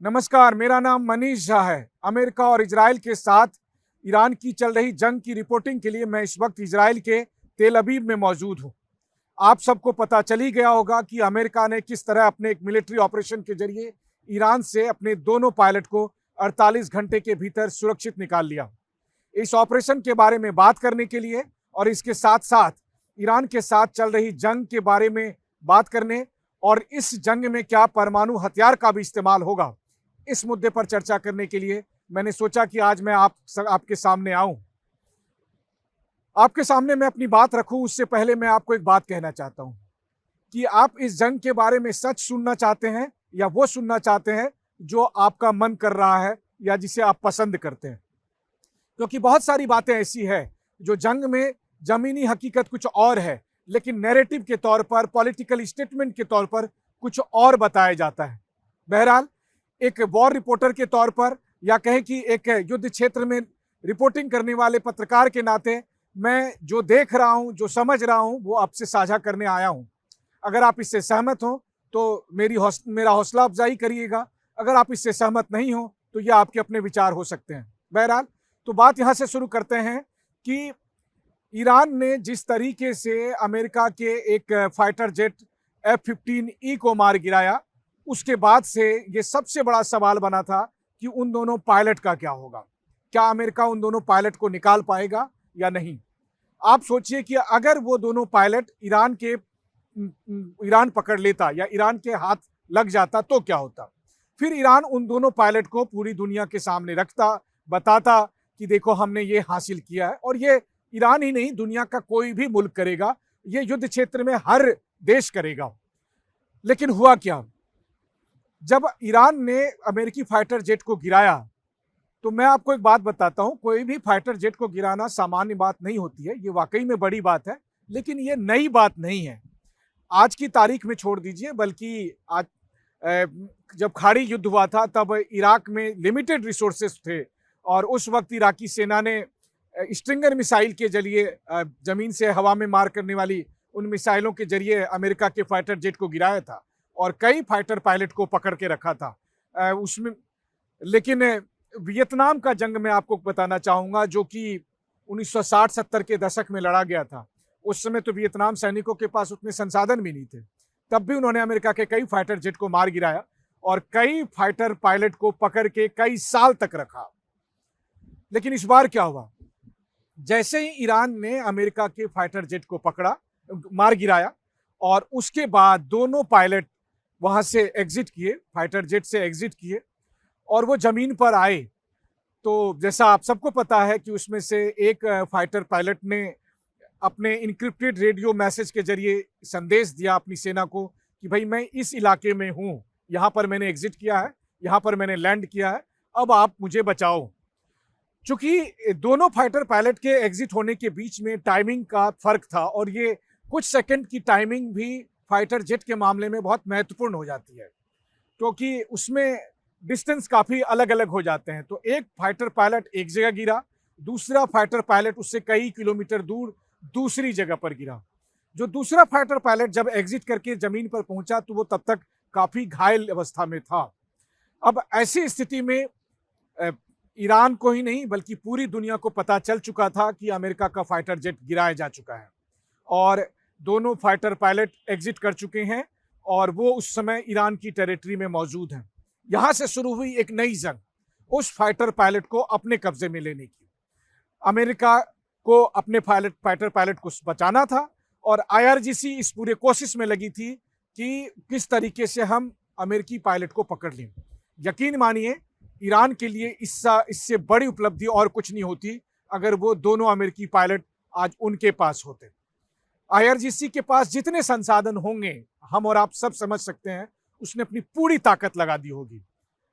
नमस्कार, मेरा नाम मनीष झा है। अमेरिका और इजराइल के साथ ईरान की चल रही जंग की रिपोर्टिंग के लिए मैं इस वक्त इजराइल के तेल अवीव में मौजूद हूं। आप सबको पता चल ही गया होगा कि अमेरिका ने किस तरह अपने एक मिलिट्री ऑपरेशन के जरिए ईरान से अपने दोनों पायलट को 48 घंटे के भीतर सुरक्षित निकाल लिया। इस ऑपरेशन के बारे में बात करने के लिए और इसके साथ साथ ईरान के साथ चल रही जंग के बारे में बात करने और इस जंग में क्या परमाणु हथियार का भी इस्तेमाल होगा, इस मुद्दे पर चर्चा करने के लिए मैंने सोचा कि आज मैं आपके सामने आऊं। आपके सामने मैं अपनी बात रखूं उससे पहले मैं आपको एक बात कहना चाहता हूं कि आप इस जंग के बारे में सच सुनना चाहते हैं या वो सुनना चाहते हैं जो आपका मन कर रहा है या जिसे आप पसंद करते हैं। क्योंकि बहुत सारी बातें ऐसी है जो जंग में जमीनी हकीकत कुछ और है, लेकिन नैरेटिव के तौर पर, पॉलिटिकल स्टेटमेंट के तौर पर कुछ और बताया जाता है। बहरहाल, एक वॉर रिपोर्टर के तौर पर या कहें कि एक युद्ध क्षेत्र में रिपोर्टिंग करने वाले पत्रकार के नाते मैं जो देख रहा हूं, जो समझ रहा हूं, वो आपसे साझा करने आया हूं। अगर आप इससे सहमत हो तो मेरा हौसला अफजाई करिएगा। अगर आप इससे सहमत नहीं हो तो ये आपके अपने विचार हो सकते हैं। बहरहाल, तो बात यहां से शुरू करते हैं कि ईरान ने जिस तरीके से अमेरिका के एक फाइटर जेट F-15E को मार गिराया, उसके बाद से ये सबसे बड़ा सवाल बना था कि उन दोनों पायलट का क्या होगा। क्या अमेरिका उन दोनों पायलट को निकाल पाएगा या नहीं। आप सोचिए कि अगर वो दोनों पायलट ईरान पकड़ लेता या ईरान के हाथ लग जाता तो क्या होता। फिर ईरान उन दोनों पायलट को पूरी दुनिया के सामने रखता, बताता कि देखो हमने ये हासिल किया है। और ये ईरान ही नहीं, दुनिया का कोई भी मुल्क करेगा, ये युद्ध क्षेत्र में हर देश करेगा। लेकिन हुआ क्या, जब ईरान ने अमेरिकी फाइटर जेट को गिराया तो मैं आपको एक बात बताता हूं, कोई भी फाइटर जेट को गिराना सामान्य बात नहीं होती है, ये वाकई में बड़ी बात है, लेकिन ये नई बात नहीं है। आज की तारीख में छोड़ दीजिए, बल्कि आज जब खाड़ी युद्ध हुआ था तब इराक में लिमिटेड रिसोर्सेस थे और उस वक्त इराकी सेना ने स्ट्रिंगर मिसाइल के जरिए जमीन से हवा में मार करने वाली उन मिसाइलों के जरिए अमेरिका के फाइटर जेट को गिराया था और कई फाइटर पायलट को पकड़ के रखा था उसमें। लेकिन वियतनाम का जंग मैं आपको बताना चाहूँगा, जो कि 1960-70 के दशक में लड़ा गया था। उस समय तो वियतनाम सैनिकों के पास उतने संसाधन भी नहीं थे, तब भी उन्होंने अमेरिका के कई फाइटर जेट को मार गिराया और कई फाइटर पायलट को पकड़ के कई साल तक रखा। लेकिन इस बार क्या हुआ, जैसे ही ईरान ने अमेरिका के फाइटर जेट को पकड़ा, मार गिराया और उसके बाद दोनों पायलट वहां से एग्जिट किए, फाइटर जेट से एग्जिट किए और वो जमीन पर आए, तो जैसा आप सबको पता है कि उसमें से एक फाइटर पायलट ने अपने इनक्रिप्टेड रेडियो मैसेज के जरिए संदेश दिया अपनी सेना को कि भाई मैं इस इलाके में हूं, यहां पर मैंने एग्जिट किया है, यहां पर मैंने लैंड किया है, अब आप मुझे बचाओ। चूंकि दोनों फाइटर पायलट के एग्जिट होने के बीच में टाइमिंग का फर्क था और ये कुछ सेकंड की टाइमिंग भी फाइटर जेट के मामले में बहुत महत्वपूर्ण हो जाती है, क्योंकि उसमें डिस्टेंस काफी अलग अलग हो जाते हैं। तो एक फाइटर पायलट एक जगह गिरा, दूसरा फाइटर पायलट उससे कई किलोमीटर दूर दूसरी जगह पर गिरा। जो दूसरा फाइटर पायलट जब एग्जिट करके जमीन पर पहुंचा तो वो तब तक काफी घायल अवस्था में था। अब ऐसी स्थिति में ईरान को ही नहीं बल्कि पूरी दुनिया को पता चल चुका था कि अमेरिका का फाइटर जेट गिराया जा चुका है और दोनों फाइटर पायलट एग्जिट कर चुके हैं और वो उस समय ईरान की टेरिटरी में मौजूद हैं। यहां से शुरू हुई एक नई जंग, उस फाइटर पायलट को अपने कब्जे में लेने की। अमेरिका को अपने फाइटर पायलट को बचाना था और आईआरजीसी इस पूरे कोशिश में लगी थी कि किस तरीके से हम अमेरिकी पायलट को पकड़ लें। यकीन मानिए, ईरान के लिए इससे बड़ी उपलब्धि और कुछ नहीं होती अगर वो दोनों अमेरिकी पायलट आज उनके पास होते। आईआरजीसी के पास जितने संसाधन होंगे हम और आप सब समझ सकते हैं, उसने अपनी पूरी ताकत लगा दी होगी।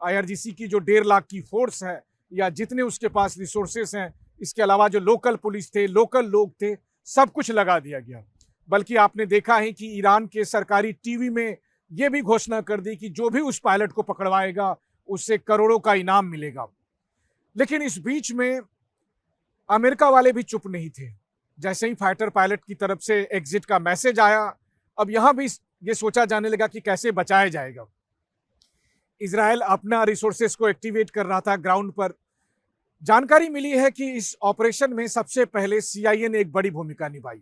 आईआरजीसी की जो 1.5 लाख की फोर्स है या जितने उसके पास रिसोर्सेस हैं, इसके अलावा जो लोकल पुलिस थे, लोकल लोग थे, सब कुछ लगा दिया गया। बल्कि आपने देखा है कि ईरान के सरकारी टीवी में यह भी घोषणा कर दी कि जो भी उस पायलट को पकड़वाएगा उससे करोड़ों का इनाम मिलेगा। लेकिन इस बीच में अमेरिका वाले भी चुप नहीं थे। जैसे ही फाइटर पायलट की तरफ से एग्जिट का मैसेज आया, अब यहां भी ये सोचा जाने लगा कि कैसे बचाया जाएगा। इजराइल अपना रिसोर्सेस को एक्टिवेट कर रहा था ग्राउंड पर। जानकारी मिली है कि इस ऑपरेशन में सबसे पहले सीआईए ने एक बड़ी भूमिका निभाई।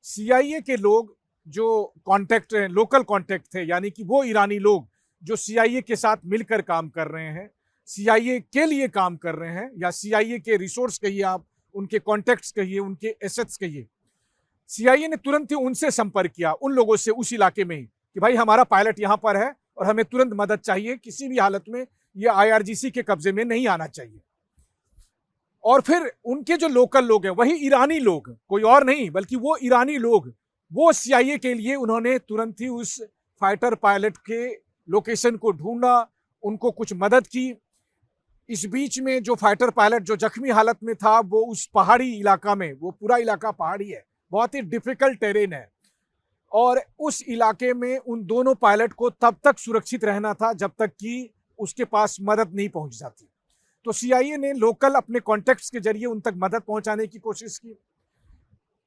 सीआईए के लोग जो कॉन्टैक्ट लोकल कॉन्टैक्ट थे, यानी कि वो ईरानी लोग जो सीआईए के साथ मिलकर काम कर रहे हैं, सीआईए के लिए काम कर रहे हैं, या सीआईए के रिसोर्स कहिए आप, उनके कॉन्टैक्ट्स कहिए, उनके एसेट्स कहिए, सीआईए ने तुरंत ही उनसे संपर्क किया, उन लोगों से उस इलाके में ही, कि भाई हमारा पायलट यहाँ पर है और हमें तुरंत मदद चाहिए, किसी भी हालत में ये आईआरजीसी के कब्जे में नहीं आना चाहिए। और फिर उनके जो लोकल लोग हैं, वही ईरानी लोग, कोई और नहीं बल्कि वो ईरानी लोग, वो सीआईए के लिए उन्होंने तुरंत ही उस फाइटर पायलट के लोकेशन को ढूंढा, उनको कुछ मदद की। इस बीच में जो फाइटर पायलट जो जख्मी हालत में था, वो उस पहाड़ी इलाका में, वो पूरा इलाका पहाड़ी है, बहुत ही डिफिकल्ट टेरेन है, और उस इलाके में उन दोनों पायलट को तब तक सुरक्षित रहना था जब तक कि उसके पास मदद नहीं पहुंच जाती। तो सीआईए ने लोकल अपने कॉन्टैक्ट्स के जरिए उन तक मदद पहुंचाने की कोशिश की।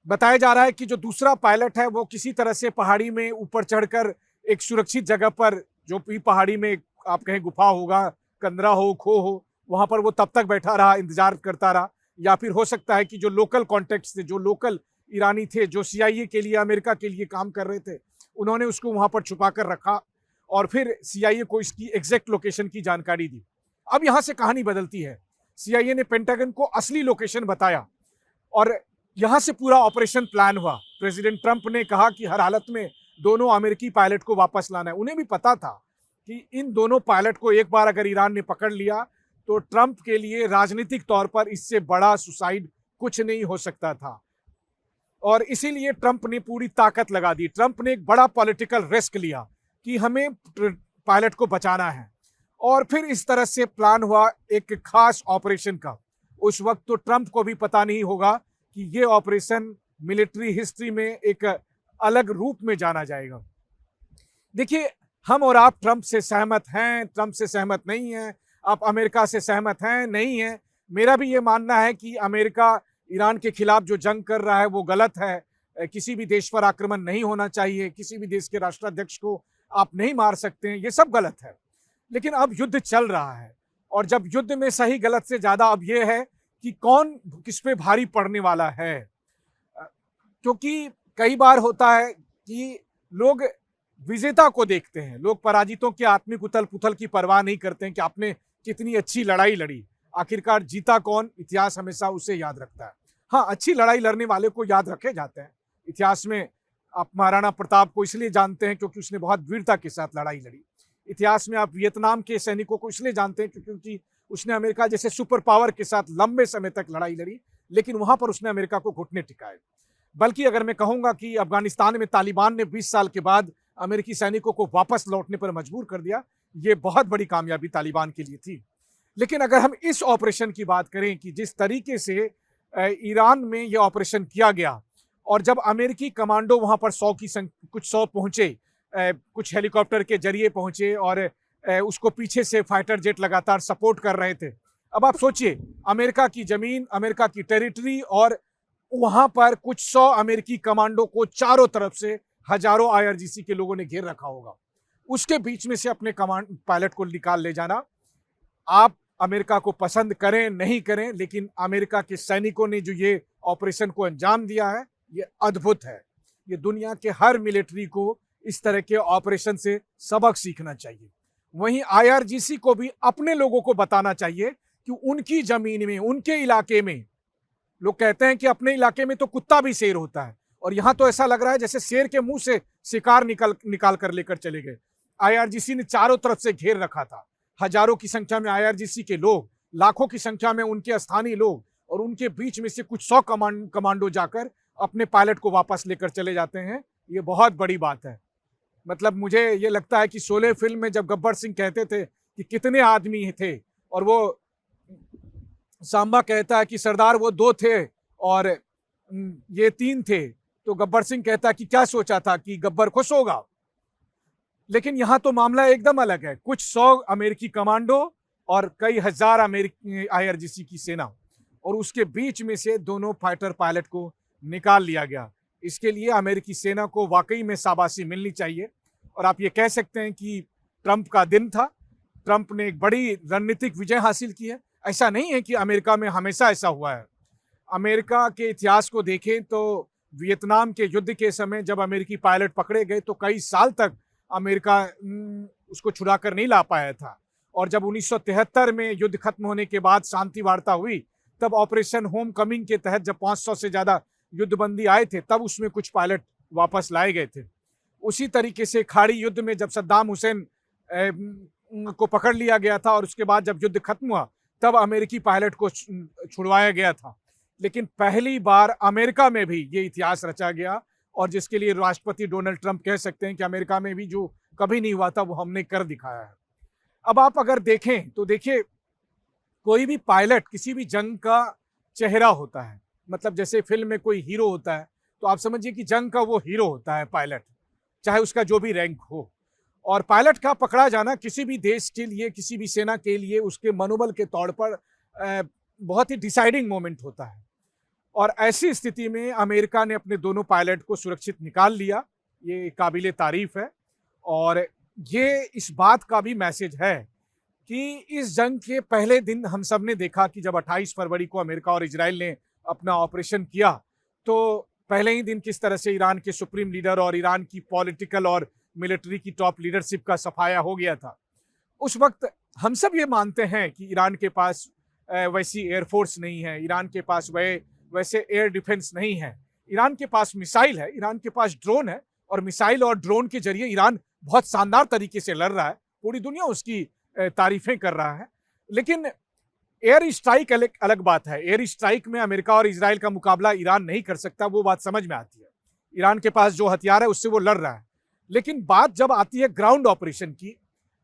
बताया जा रहा है कि जो दूसरा पायलट है वो किसी तरह से पहाड़ी में ऊपर चढ़कर एक सुरक्षित जगह पर, जो भी पहाड़ी में आप कहें गुफा होगा, कंदरा हो, खो हो, वहां पर वो तब तक बैठा रहा, इंतजार करता रहा। या फिर हो सकता है कि जो लोकल कॉन्टैक्ट्स थे, जो लोकल ईरानी थे, जो सीआईए के लिए, अमेरिका के लिए काम कर रहे थे, उन्होंने उसको वहां पर छुपा कर रखा और फिर सीआईए को इसकी एग्जैक्ट लोकेशन की जानकारी दी। अब यहां से कहानी बदलती है। सीआईए ने पेंटागन को असली लोकेशन बताया और यहां से पूरा ऑपरेशन प्लान हुआ। प्रेसिडेंट ट्रंप ने कहा कि हर हालत में दोनों अमेरिकी पायलट को वापस लाना है। उन्हें भी पता था कि इन दोनों पायलट को एक बार अगर ईरान ने पकड़ लिया तो ट्रंप के लिए राजनीतिक तौर पर इससे बड़ा सुसाइड कुछ नहीं हो सकता था, और इसीलिए ट्रंप ने पूरी ताकत लगा दी। ट्रंप ने एक बड़ा पॉलिटिकल रिस्क लिया कि हमें पायलट को बचाना है, और फिर इस तरह से प्लान हुआ एक खास ऑपरेशन का। उस वक्त तो ट्रंप को भी पता नहीं होगा कि ये ऑपरेशन मिलिट्री हिस्ट्री में एक अलग रूप में जाना जाएगा। देखिए, हम और आप ट्रंप से सहमत हैं, ट्रंप से सहमत नहीं हैं, आप अमेरिका से सहमत हैं, नहीं हैं। मेरा भी ये मानना है कि अमेरिका ईरान के खिलाफ जो जंग कर रहा है वो गलत है। किसी भी देश पर आक्रमण नहीं होना चाहिए, किसी भी देश के राष्ट्राध्यक्ष को आप नहीं मार सकते हैं, ये सब गलत है। लेकिन अब युद्ध चल रहा है, और जब युद्ध में सही गलत से ज्यादा अब ये है कि कौन किस पे भारी पड़ने वाला है। क्योंकि कई बार होता है कि लोग विजेता को देखते हैं, लोग पराजितों के आत्मिक उथल पुथल की परवाह नहीं करते हैं कि आपने कितनी अच्छी लड़ाई लड़ी, आखिरकार जीता कौन, इतिहास हमेशा उसे याद रखता है। हाँ, अच्छी लड़ाई लड़ने वाले को याद रखे जाते हैं इतिहास में। आप महाराणा प्रताप को इसलिए जानते हैं क्योंकि उसने बहुत वीरता के साथ लड़ाई लड़ी। इतिहास में आप वियतनाम के सैनिकों को इसलिए जानते हैं क्योंकि उसने अमेरिका जैसे सुपर पावर के साथ लंबे समय तक लड़ाई लड़ी, लेकिन वहां पर उसने अमेरिका को घुटने टिकाए। बल्कि अगर मैं कहूंगा कि अफगानिस्तान में तालिबान ने 20 साल के बाद अमेरिकी सैनिकों को वापस लौटने पर मजबूर कर दिया, ये बहुत बड़ी कामयाबी तालिबान के लिए थी। लेकिन अगर हम इस ऑपरेशन की बात करें कि जिस तरीके से ईरान में यह ऑपरेशन किया गया, और जब अमेरिकी कमांडो वहां पर कुछ 100 पहुंचे, कुछ हेलीकॉप्टर के जरिए पहुंचे, और उसको पीछे से फाइटर जेट लगातार सपोर्ट कर रहे थे। अब आप सोचिए, अमेरिका की जमीन, अमेरिका की टेरिटरी, और वहां पर कुछ 100 अमेरिकी कमांडो को चारों तरफ से हजारों आईआरजीसी के लोगों ने घेर रखा होगा। उसके बीच में से अपने कमांड पायलट को निकाल ले जाना, आप अमेरिका को पसंद करें नहीं करें, लेकिन अमेरिका के सैनिकों ने जो ये ऑपरेशन को अंजाम दिया है, ये अद्भुत है। ये दुनिया के हर मिलिट्री को इस तरह के ऑपरेशन से सबक सीखना चाहिए। वहीं आईआरजीसी को भी अपने लोगों को बताना चाहिए कि उनकी जमीन में, उनके इलाके में, लोग कहते हैं कि अपने इलाके में तो कुत्ता भी शेर होता है, और यहां तो ऐसा लग रहा है जैसे शेर के मुंह से शिकार निकाल कर लेकर चले गए। आईआरजीसी ने चारों तरफ से घेर रखा था। हजारों की संख्या में आईआरजीसी के लोग, लाखों की संख्या में उनके स्थानीय लोग, और उनके बीच में से कुछ 100 कमांडो जाकर अपने पायलट को वापस लेकर चले जाते हैं। ये बहुत बड़ी बात है। मतलब मुझे ये लगता है कि शोले फिल्म में जब गब्बर सिंह कहते थे कि कितने आदमी थे, और वो सांबा कहता है कि सरदार वो 2 थे और ये 3 थे, तो गब्बर सिंह कहता कि क्या सोचा था कि गब्बर खुश होगा। लेकिन यहां तो मामला एकदम अलग है। कुछ 100 अमेरिकी कमांडो और कई हजार अमेरिकी आईआरजीसी की सेना, और उसके बीच में से दोनों फाइटर पायलट को निकाल लिया गया। इसके लिए अमेरिकी सेना को वाकई में शाबाशी मिलनी चाहिए, और आप ये कह सकते हैं कि ट्रंप का दिन था। ट्रंप ने एक बड़ी रणनीतिक विजय हासिल की है। ऐसा नहीं है कि अमेरिका में हमेशा ऐसा हुआ है। अमेरिका के इतिहास को देखें तो वियतनाम के युद्ध के समय जब अमेरिकी पायलट पकड़े गए तो कई साल तक अमेरिका उसको छुड़ा कर नहीं ला पाया था। और जब 1973 में युद्ध खत्म होने के बाद शांति वार्ता हुई, तब ऑपरेशन होम कमिंग के तहत जब 500 से ज़्यादा युद्धबंदी आए थे, तब उसमें कुछ पायलट वापस लाए गए थे। उसी तरीके से खाड़ी युद्ध में जब सद्दाम हुसैन को पकड़ लिया गया था और उसके बाद जब युद्ध खत्म हुआ, तब अमेरिकी पायलट को छुड़वाया गया था। लेकिन पहली बार अमेरिका में भी ये इतिहास रचा गया, और जिसके लिए राष्ट्रपति डोनाल्ड ट्रंप कह सकते हैं कि अमेरिका में भी जो कभी नहीं हुआ था वो हमने कर दिखाया है। अब आप अगर देखें तो देखिए, कोई भी पायलट किसी भी जंग का चेहरा होता है। मतलब जैसे फिल्म में कोई हीरो होता है, तो आप समझिए कि जंग का वो हीरो होता है पायलट, चाहे उसका जो भी रैंक हो। और पायलट का पकड़ा जाना किसी भी देश के लिए, किसी भी सेना के लिए उसके मनोबल के तौर पर बहुत ही डिसाइडिंग मोमेंट होता है। और ऐसी स्थिति में अमेरिका ने अपने दोनों पायलट को सुरक्षित निकाल लिया, ये काबिले तारीफ है। और ये इस बात का भी मैसेज है कि इस जंग के पहले दिन हम सब ने देखा कि जब 28 फरवरी को अमेरिका और इजराइल ने अपना ऑपरेशन किया, तो पहले ही दिन किस तरह से ईरान के सुप्रीम लीडर और ईरान की पॉलिटिकल और मिलिट्री की टॉप लीडरशिप का सफाया हो गया था। उस वक्त हम सब ये मानते हैं कि ईरान के पास वैसी एयरफोर्स नहीं है, ईरान के पास वैसे एयर डिफेंस नहीं है। ईरान के पास मिसाइल है, ईरान के पास ड्रोन है, और मिसाइल और ड्रोन के जरिए ईरान बहुत शानदार तरीके से लड़ रहा है, पूरी दुनिया उसकी तारीफें कर रहा है। लेकिन एयर स्ट्राइक अलग बात है। एयर स्ट्राइक में अमेरिका और इजराइल का मुकाबला ईरान नहीं कर सकता, वो बात समझ में आती है। ईरान के पास जो हथियार है उससे वो लड़ रहा है। लेकिन बात जब आती है ग्राउंड ऑपरेशन की,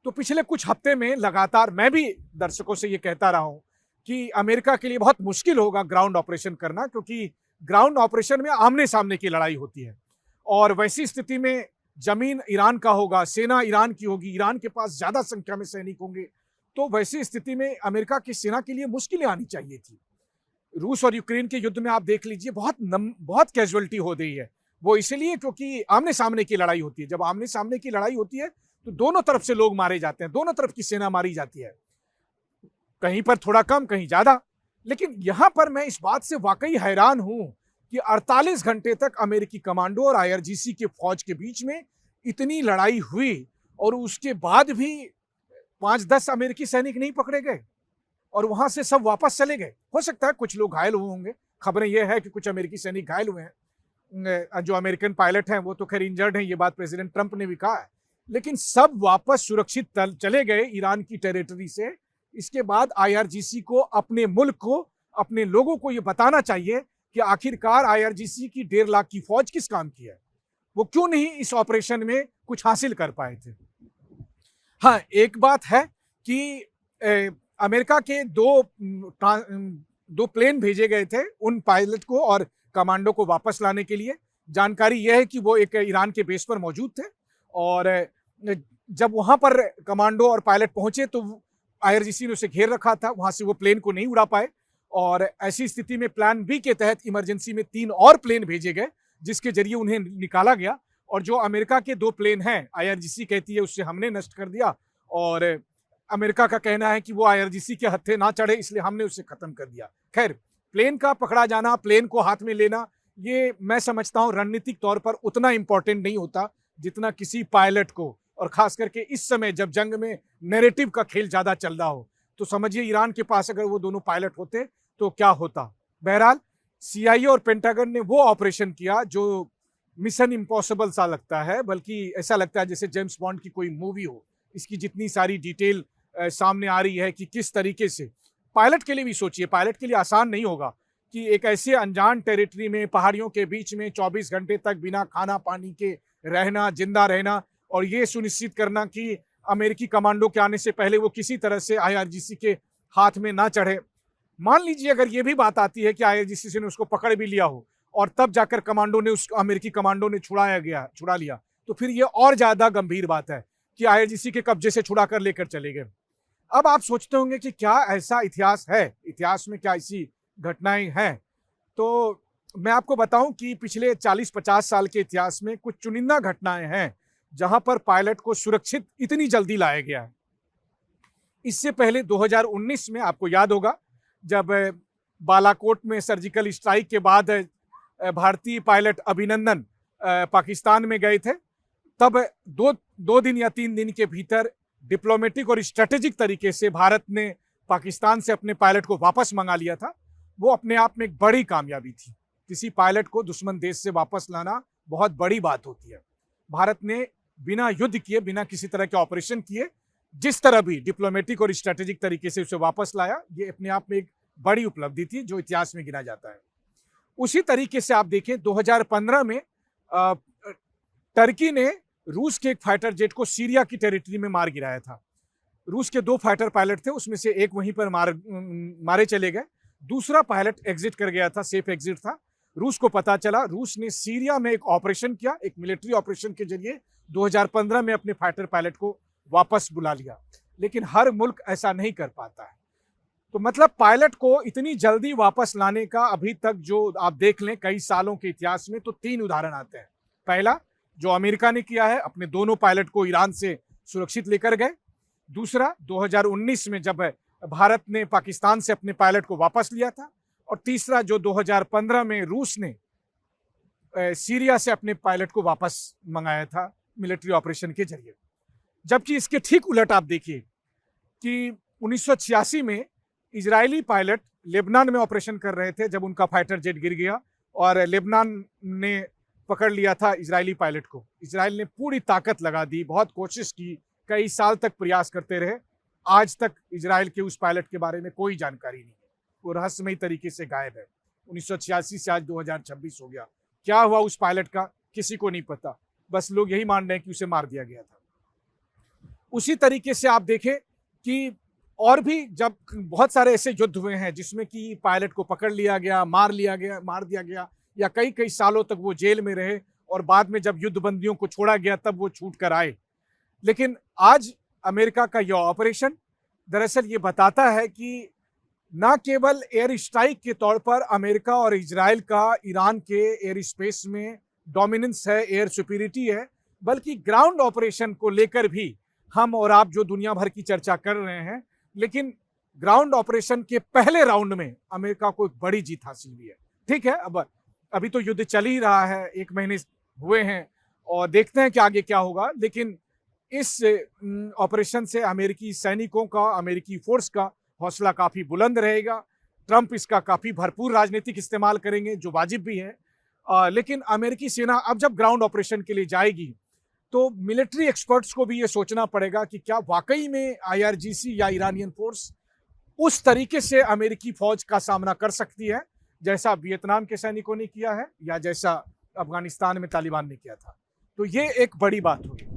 तो पिछले कुछ हफ्ते में लगातार मैं भी दर्शकों से ये कहता रहा हूं कि अमेरिका के लिए बहुत मुश्किल होगा ग्राउंड ऑपरेशन करना, क्योंकि ग्राउंड ऑपरेशन में आमने सामने की लड़ाई होती है। और वैसी स्थिति में जमीन ईरान का होगा, सेना ईरान की होगी, ईरान के पास ज्यादा संख्या में सैनिक होंगे, तो वैसी स्थिति में अमेरिका की सेना के लिए मुश्किलें आनी चाहिए थी। रूस और यूक्रेन के युद्ध में आप देख लीजिए, बहुत कैजुअलिटी हो गई है। वो इसलिए क्योंकि आमने सामने की लड़ाई होती है। जब आमने सामने की लड़ाई होती है तो दोनों तरफ से लोग मारे जाते हैं, दोनों तरफ की सेना मारी जाती है, कहीं पर थोड़ा कम, कहीं ज्यादा। लेकिन यहां पर मैं इस बात से वाकई हैरान हूं कि 48 घंटे तक अमेरिकी कमांडो और आईआरजीसी के फौज के बीच में इतनी लड़ाई हुई, और उसके बाद भी 5-10 अमेरिकी सैनिक नहीं पकड़े गए, और वहां से सब वापस चले गए। हो सकता है कुछ लोग घायल हुए होंगे, खबरें यह है कि कुछ अमेरिकी सैनिक घायल हुए हैं। जो अमेरिकन पायलट हैं वो तो खैर इंजर्ड हैं, ये बात प्रेसिडेंट ट्रंप ने भी कहा है। लेकिन सब वापस सुरक्षित चले गए ईरान की टेरिटरी से। इसके बाद आईआरजीसी को, अपने मुल्क को, अपने लोगों को ये बताना चाहिए कि आखिरकार आईआरजीसी की 1.5 लाख की फौज किस काम की है, वो क्यों नहीं इस ऑपरेशन में कुछ हासिल कर पाए थे। हाँ, एक बात है कि अमेरिका के दो प्लेन भेजे गए थे उन पायलट को और कमांडो को वापस लाने के लिए। जानकारी यह है कि वो एक ईरान के बेस पर मौजूद थे, और जब वहां पर कमांडो और पायलट पहुंचे तो आईआरजीसी ने उसे घेर रखा था, वहां से वो प्लेन को नहीं उड़ा पाए। और ऐसी स्थिति में प्लान बी के तहत इमरजेंसी में 3 और प्लेन भेजे गए, जिसके जरिए उन्हें निकाला गया। और जो अमेरिका के 2 प्लेन हैं, आईआरजीसी कहती है उससे हमने नष्ट कर दिया, और अमेरिका का कहना है कि वो आईआरजीसी के हत्थे ना चढ़े इसलिए हमने उसे खत्म कर दिया। खैर, प्लेन का पकड़ा जाना, प्लेन को हाथ में लेना, ये मैं समझता हूं रणनीतिक तौर पर उतना इंपॉर्टेंट नहीं होता जितना किसी पायलट को, और खास करके इस समय जब जंग में नैरेटिव का खेल ज्यादा चल रहा हो। तो समझिए ईरान के पास अगर वो दोनों पायलट होते तो क्या होता। बहरहाल सीआईए और पेंटागन ने वो ऑपरेशन किया जो मिशन इम्पॉसिबल सा लगता है, बल्कि ऐसा लगता है जैसे जेम्स बॉन्ड की कोई मूवी हो। इसकी जितनी सारी डिटेल सामने आ रही है कि किस तरीके से, पायलट के लिए भी सोचिए, पायलट के लिए आसान नहीं होगा कि एक ऐसे अनजान टेरिटरी में, पहाड़ियों के बीच में 24 घंटे तक बिना खाना पानी के रहना, जिंदा रहना, और ये सुनिश्चित करना कि अमेरिकी कमांडो के आने से पहले वो किसी तरह से आईआरजीसी के हाथ में ना चढ़े। मान लीजिए अगर ये भी बात आती है कि आईआरजीसी ने उसको पकड़ भी लिया हो और तब जाकर कमांडो ने, उस अमेरिकी कमांडो ने छुड़ा लिया, तो फिर ये और ज्यादा गंभीर बात है कि आईआरजीसी के कब्जे से छुड़ा कर लेकर चले गए। अब आप सोचते होंगे कि क्या ऐसा इतिहास है, इतिहास में क्या ऐसी घटनाएं हैं? तो मैं आपको बताऊं कि पिछले 40-50 साल के इतिहास में कुछ चुनिंदा घटनाएं हैं जहां पर पायलट को सुरक्षित इतनी जल्दी लाया गया है। इससे पहले 2019 में आपको याद होगा, जब बालाकोट में सर्जिकल स्ट्राइक के बाद भारतीय पायलट अभिनंदन पाकिस्तान में गए थे, तब दो दिन या 3 दिन के भीतर डिप्लोमेटिक और स्ट्रेटेजिक तरीके से भारत ने पाकिस्तान से अपने पायलट को वापस मंगा लिया था। वो अपने आप में एक बड़ी कामयाबी थी। किसी पायलट को दुश्मन देश से वापस लाना बहुत बड़ी बात होती है। भारत ने बिना युद्ध किए, बिना किसी तरह के ऑपरेशन किए, जिस तरह भी डिप्लोमेटिक और स्ट्रेटेजिक तरीके से उसे वापस लाया, ये अपने आप में एक बड़ी उपलब्धि थी जो इतिहास में गिना जाता है। उसी तरीके से आप देखें 2015 में टर्की ने रूस के एक फाइटर जेट को सीरिया की टेरिटरी में मार गिराया था। रूस के 2 फाइटर पायलट थे, उसमें से एक वहीं पर मारे चले गए, दूसरा पायलट एग्जिट कर गया था, सेफ एग्जिट था। रूस को पता चला, रूस ने सीरिया में एक ऑपरेशन किया, एक मिलिट्री ऑपरेशन के जरिए 2015 में अपने फाइटर पायलट को वापस बुला लिया। लेकिन हर मुल्क ऐसा नहीं कर पाता है। तो मतलब पायलट को इतनी जल्दी वापस लाने का अभी तक जो आप देख लें कई सालों के इतिहास में, तो 3 उदाहरण आते हैं। पहला जो अमेरिका ने किया है, अपने दोनों पायलट को ईरान से सुरक्षित लेकर गए। दूसरा 2019 में जब भारत ने पाकिस्तान से अपने पायलट को वापस लिया था। और तीसरा जो 2015 में रूस ने सीरिया से अपने पायलट को वापस मंगाया था मिलिट्री ऑपरेशन के जरिए। जबकि इसके ठीक उलट आप देखिए कि 1986 में इजरायली पायलट लेबनान में ऑपरेशन कर रहे थे जब उनका फाइटर जेट गिर गया और लेबनान ने पकड़ लिया था इजरायली पायलट को। इजराइल ने पूरी ताकत लगा दी, बहुत कोशिश की, कई साल तक प्रयास करते रहे। आज तक इजराइल के उस पायलट के बारे में कोई जानकारी नहीं है, वो रहस्यमयी तरीके से गायब है। 1986 से आज 2026 हो गया, क्या हुआ उस पायलट का किसी को नहीं पता। बस लोग यही मान रहे हैं कि उसे मार दिया गया था। उसी तरीके से आप देखें कि और भी जब बहुत सारे ऐसे युद्ध हुए हैं जिसमें कि पायलट को पकड़ लिया गया, मार दिया गया, या कई कई सालों तक वो जेल में रहे और बाद में जब युद्धबंदियों को छोड़ा गया तब वो छूट कर आए। लेकिन आज अमेरिका का यह ऑपरेशन दरअसल ये बताता है कि न केवल एयर स्ट्राइक के तौर पर अमेरिका और इजराइल का ईरान के एयर स्पेस में डोमिनेंस है, एयर सुपीरियरिटी है, बल्कि ग्राउंड ऑपरेशन को लेकर भी हम और आप जो दुनिया भर की चर्चा कर रहे हैं, लेकिन ग्राउंड ऑपरेशन के पहले राउंड में अमेरिका को एक बड़ी जीत हासिल हुई है। ठीक है, अब अभी तो युद्ध चल ही रहा है, 1 महीने हुए हैं और देखते हैं कि आगे क्या होगा। लेकिन इस ऑपरेशन से अमेरिकी सैनिकों का, अमेरिकी फोर्स का हौसला काफ़ी बुलंद रहेगा। ट्रंप इसका काफ़ी भरपूर राजनीतिक इस्तेमाल करेंगे जो वाजिब भी है। लेकिन अमेरिकी सेना अब जब ग्राउंड ऑपरेशन के लिए जाएगी तो मिलिट्री एक्सपर्ट्स को भी ये सोचना पड़ेगा कि क्या वाकई में IRGC या ईरानियन फोर्स उस तरीके से अमेरिकी फौज का सामना कर सकती है जैसा वियतनाम के सैनिकों ने किया है या जैसा अफगानिस्तान में तालिबान ने किया था। तो ये एक बड़ी बात होगी।